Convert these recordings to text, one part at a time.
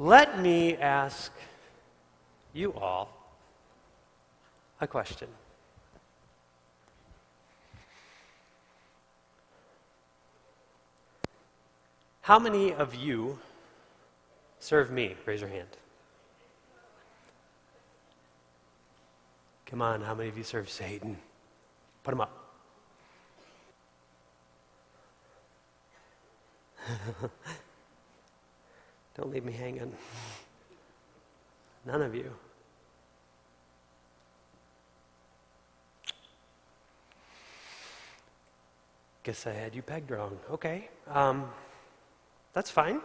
Let me ask you all a question. How many of you serve me? Raise your hand. Come on, how many of you serve Satan? Put them up. Don't leave me hanging. None of you. Guess I had you pegged wrong. Okay, that's fine.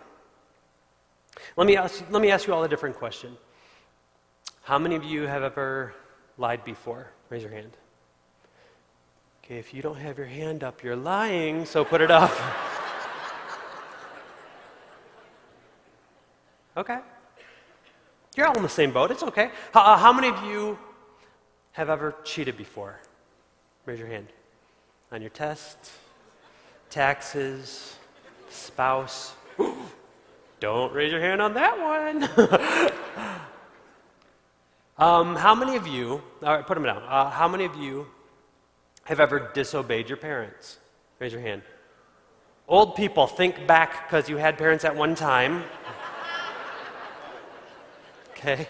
Let me ask you all a different question. How many of you have ever lied before? Raise your hand. Okay, if you don't have your hand up, you're lying, so put it up. Okay. You're all in the same boat. It's okay. How many of you have ever cheated before? Raise your hand. On your test, taxes, spouse. Don't raise your hand on that one. How many of you, all right, put them down. How many of you have ever disobeyed your parents? Raise your hand. Old people, think back because you had parents at one time. Okay.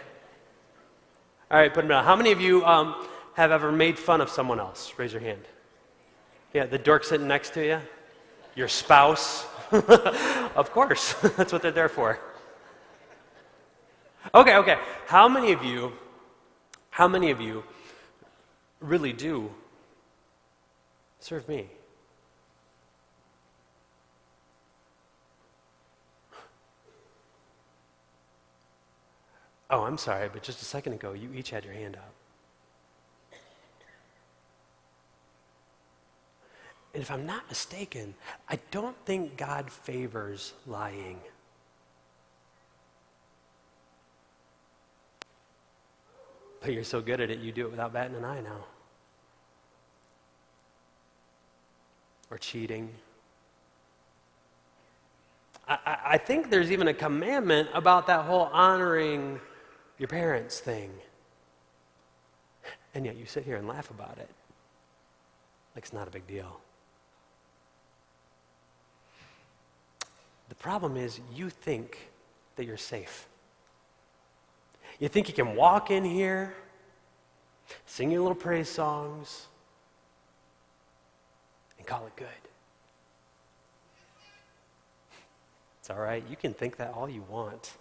All right, put them down. How many of you have ever made fun of someone else? Raise your hand. Yeah, the dork sitting next to you? Your spouse? Of course. That's what they're there for. Okay. How many of you really do serve me? Oh, I'm sorry, but just a second ago, you each had your hand up. And if I'm not mistaken, I don't think God favors lying. But you're so good at it, you do it without batting an eye now. Or cheating. I think there's even a commandment about that whole honoring your parents thing. And yet you sit here and laugh about it. Like it's not a big deal. The problem is you think that you're safe. You think you can walk in here, sing your little praise songs, and call it good. It's all right. You can think that all you want.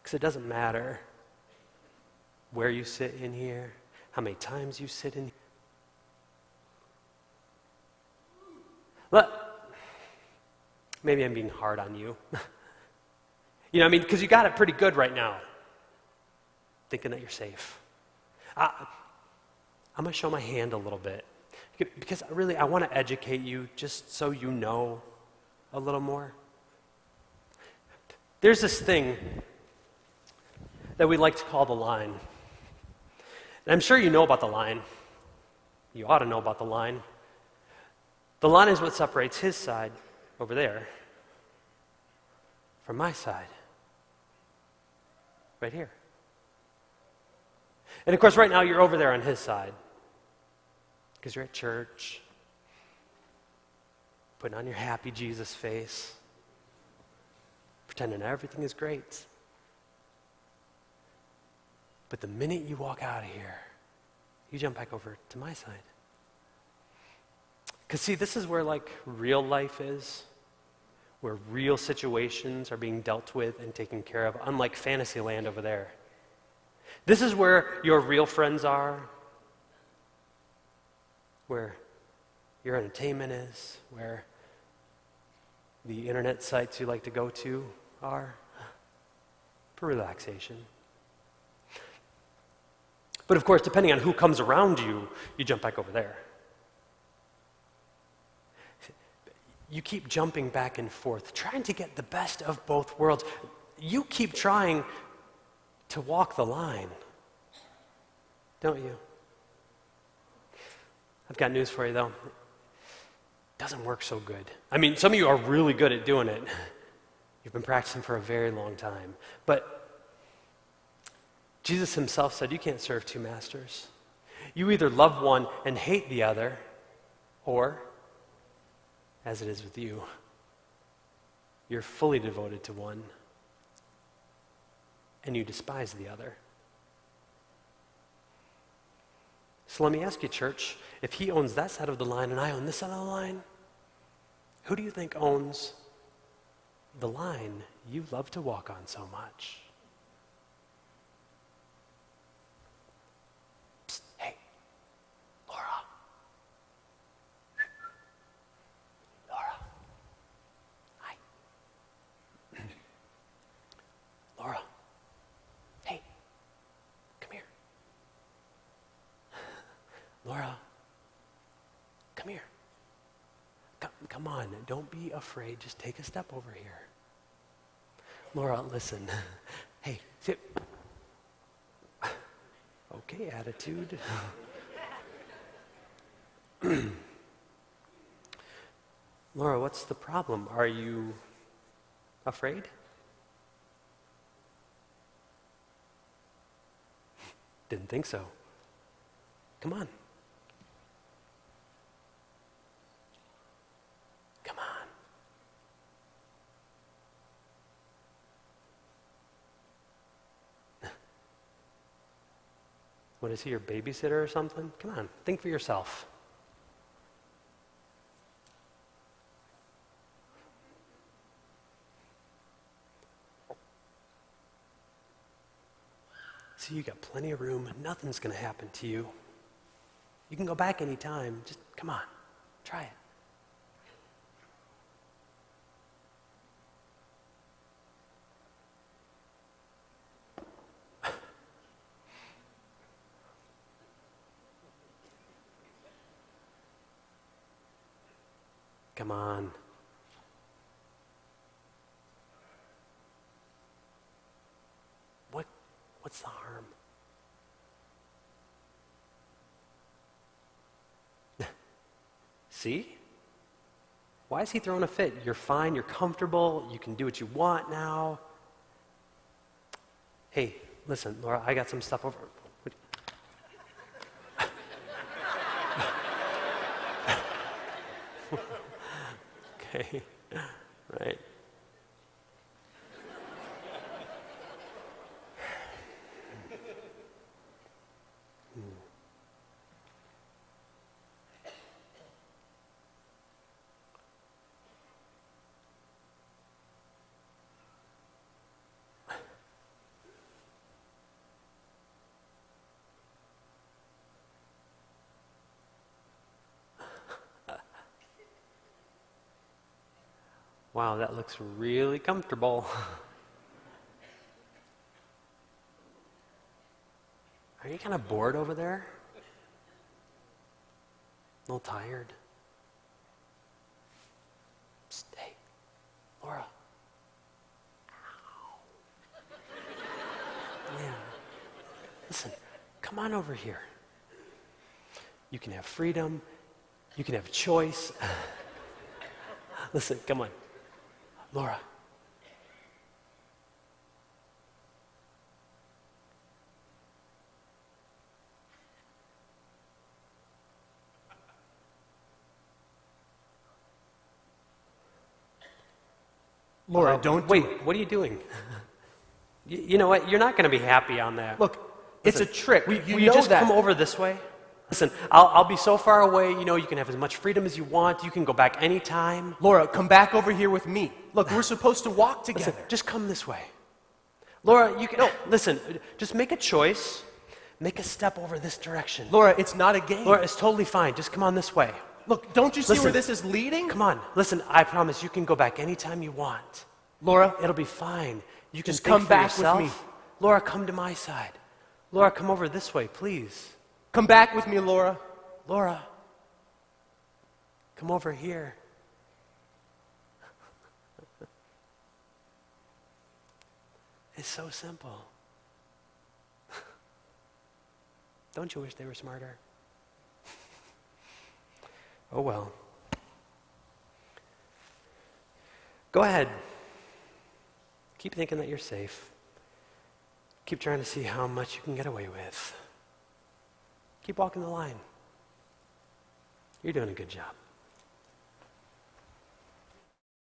Because it doesn't matter where you sit in here, how many times you sit in here. Look, maybe I'm being hard on you. You know what I mean? Because you got it pretty good right now, thinking that you're safe. I'm going to show my hand a little bit. Because really, I want to educate you just so you know a little more. There's this thing that we like to call the line. And I'm sure you know about the line. You ought to know about the line. The line is what separates his side over there from my side right here. And of course, right now you're over there on his side because you're at church, putting on your happy Jesus face, pretending everything is great. But the minute you walk out of here, you jump back over to my side. Because see, this is where like real life is, where real situations are being dealt with and taken care of, unlike fantasy land over there. This is where your real friends are, where your entertainment is, where the internet sites you like to go to are for relaxation. But of course, depending on who comes around you, you jump back over there. You keep jumping back and forth, trying to get the best of both worlds. You keep trying to walk the line, don't you? I've got news for you, though. It doesn't work so good. I mean, some of you are really good at doing it. You've been practicing for a very long time. But Jesus himself said you can't serve two masters. You either love one and hate the other, or, as it is with you, you're fully devoted to one and you despise the other. So let me ask you, church, if he owns that side of the line and I own this side of the line, who do you think owns the line you love to walk on so much? Psst, hey, Laura. Laura. Hi. Laura. Hey, come here. Laura, come here. Come on, don't be afraid. Just take a step over here. Laura, listen. Hey, sit. Okay, attitude. Laura, what's the problem? Are you afraid? Didn't think so. Come on. Come on. What is he, your babysitter or something? Come on, think for yourself. See, you got plenty of room. Nothing's going to happen to you. You can go back anytime. Just come on, try it. Come on. What's the harm? See? Why is he throwing a fit? You're fine, you're comfortable, you can do what you want now. Hey, listen, Laura, I got some stuff over. Okay, right. Wow, that looks really comfortable. Are you kind of bored over there? A little tired? Psst, hey, Laura. Ow. Yeah. Listen, come on over here. You can have freedom. You can have choice. Listen, come on. Laura. Laura, don't wait. What are you doing? You know what? You're not going to be happy on that. Look, Listen, it's a trick. Will You you know just that. come over this way? Listen, I'll be so far away. You know, you can have as much freedom as you want. You can go back anytime. Laura, come back over here with me. Look, we're supposed to walk together. Listen, just come this way. Laura, you can. No, listen. Just make a choice. Make a step over this direction. Laura, it's not a game. Laura, it's totally fine. Just come on this way. Look, don't you see Listen. where this is leading? Come on. Listen, I promise you can go back anytime you want. Laura, It'll be fine. You can Just think come for back with yourself. me. Laura, come to my side. Laura, come over this way, please. come back with me, Laura. Laura, come over here. It's so simple. Don't you wish they were smarter? Oh well. Go ahead. Keep thinking that you're safe. Keep trying to see how much you can get away with. Keep walking the line. You're doing a good job.